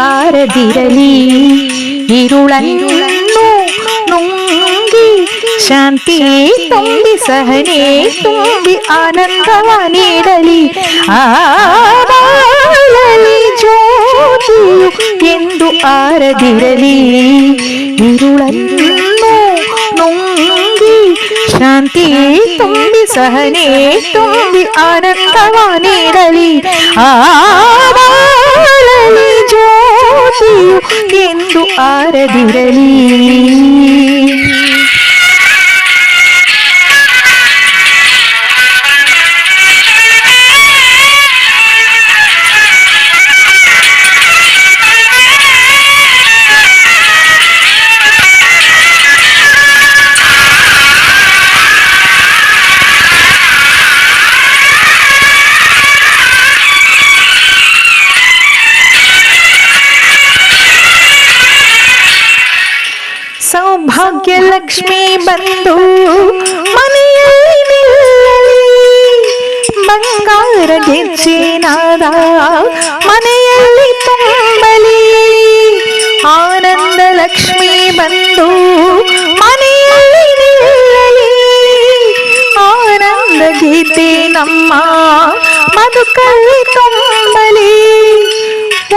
ಆರದಿರಲಿ. ಇರುಳನ್ನು ನುಂಗಿ ಶಾಂತಿ ತುಂಬಿ ಸಹನೆ ತುಂಬಿ ಆನಂದವ ನೀಡಲಿ. ಆ ಬಾಳಲಿ ಜ್ಯೋತಿಯು ಎಂದು ಆರದಿರಲಿ. ಇರುಳನ್ನು ನುಂಗಿ ಶಾಂತಿ ತುಂಬಿ ಸಹನೆ ತುಂಬಿ ಆನಂದವ ನೀಡಲಿ. ಆ ಬಾಳಲಿ ಜ್ಯೋತಿಯು ಎಂದು ಆರದಿರಲಿ. ಸೌಭಾಗ್ಯ ಲಕ್ಷ್ಮಿ ಬಂದು ಮನೆಯಲ್ಲಿ ನಿಲ್ಲಲಿ. ಬಂಗಾರ ಗೆಜ್ಜೆನಾದ ಮನೆಯಲ್ಲಿ ತುಂಬಲಿ. ಆನಂದ ಲಕ್ಷ್ಮಿ ಬಂದು ಮನೆಯಲ್ಲಿ ನಿಲ್ಲಲಿ. ಆನಂದ ಗೀತೆ ನಮ್ಮ ಬದುಕಲ್ಲಿ ತುಂಬಲಿ.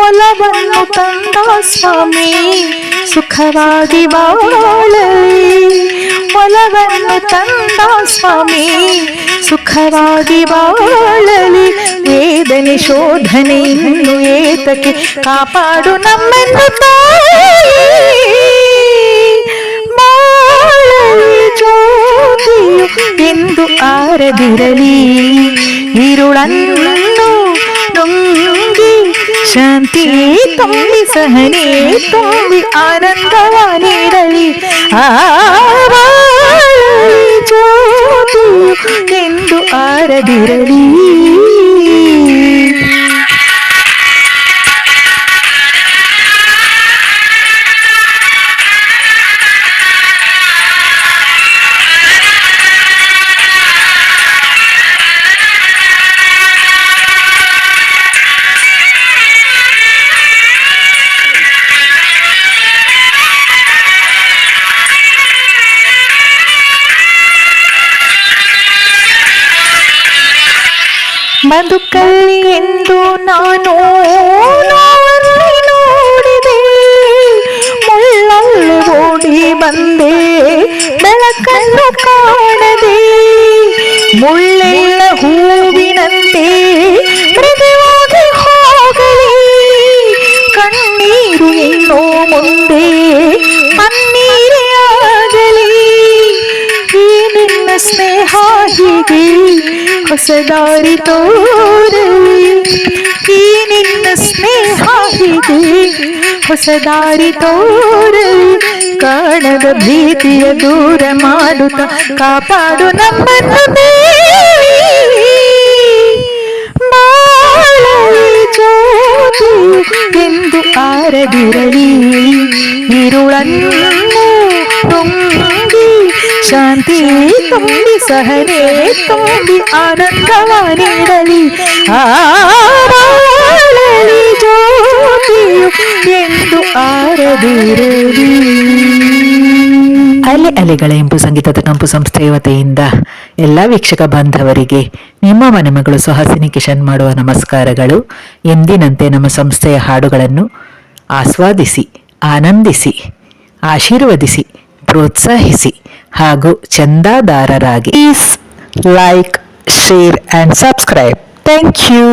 ಒಲವನ್ನು ತಂದ ಸ್ವಾಮಿ ಸುಖವಾಗಿ ಬಾಳಲಿ. ಒಲವನ್ನು ತಂದ ಸ್ವಾಮಿ ಸುಖವಾಗಿ ಬಾಳಲಿ. ವೇದನೆ ಶೋಧನೆ ಇನ್ನು ಏತಕ್ಕೆ ಕಾಪಾಡು ನಮ್ಮನ್ನು ತಾಯಿ. ಬಾಳಲಿ ಜ್ಯೋತಿಯು ಎಂದು ಆರದಿರಲಿ. ಇರುಳನ್ನು ನುಂಗಿ ಶಾಂತಿ ತುಂಬಿ ಸಹನೆ ತುಂಬಿ ಆನಂದವ ನೀಡಲಿ. ಆ ಬಾಳಲಿ ಜ್ಯೋತಿಯು ಎಂದು ಆರದಿರಲಿ. ಬದುಕಲ್ಲಿ ಎಂದು ನಾನು ನೋಡಿದೆ. ಮುಳ್ಳಲ್ಲಿ ಓಡಿ ಬಂದೆ ಬೆಳಕನ್ನು ಕಾಣದೆ. ಮುಳ್ಳೆಲ್ಲ ಹೂವಿನಂತೆ ಮೃದುವಾಗಿ ಹೋಗಲಿ. ಕಣ್ಣೀರು ಇನ್ನೋ ಮುಂದೆ ಪನ್ನೀರೇ ಆಗಲಿ. ಈ ನಿನ್ನ ಸ್ನೇಹ ಹೀಗೆ ಹೊಸ ದಾರಿ ತೋರಲಿ. ಈ ನಿನ್ನ ಸ್ನೇಹ ಹೀಗೆ ಹೊಸ ದಾರಿ ತೋರಲಿ. ಕಾಣದ ಭೀತಿಯ ದೂರ ಮಾಡುತ್ತ ಕಾಪಾಡು ನಮ್ಮನ್ನು ದೇವಿ. ಬಾಳಲಿ ಜ್ಯೋತಿಯು ಎಂದು ಆರದಿರಲಿ. ಇರುಳನ್ನು ನುಂಗಿ ಶಾಂತಿ ತುಂಬಿ ಸಹನೆ ತುಂಬಿ ಆನಂದವ ನೀಡಲಿ. ಆ ಬಾಳಲಿ ಜ್ಯೋತಿಯು ಎಂದು ಆರದಿರಲಿ. ಅಲೆ ಅಲೆಗಳ ಇಂಪು ಸಂಗೀತದ ಕಂಪು ಸಂಸ್ಥೆಯ ವತಿಯಿಂದ ಎಲ್ಲ ವೀಕ್ಷಕ ಬಾಂಧವರಿಗೆ ನಿಮ್ಮ ಮನೆ ಮಗಳು ಸುಹಾಸಿನಿ ಕಿಶನ್ ಮಾಡುವ ನಮಸ್ಕಾರಗಳು. ಎಂದಿನಂತೆ ನಮ್ಮ ಸಂಸ್ಥೆಯ ಹಾಡುಗಳನ್ನು ಆಸ್ವಾದಿಸಿ, ಆನಂದಿಸಿ, ಆಶೀರ್ವದಿಸಿ, ಪ್ರೋತ್ಸಾಹಿಸಿ ಹಾಗೂ ಚಂದಾದಾರರಾಗಿ. Please like, share and subscribe. Thank you.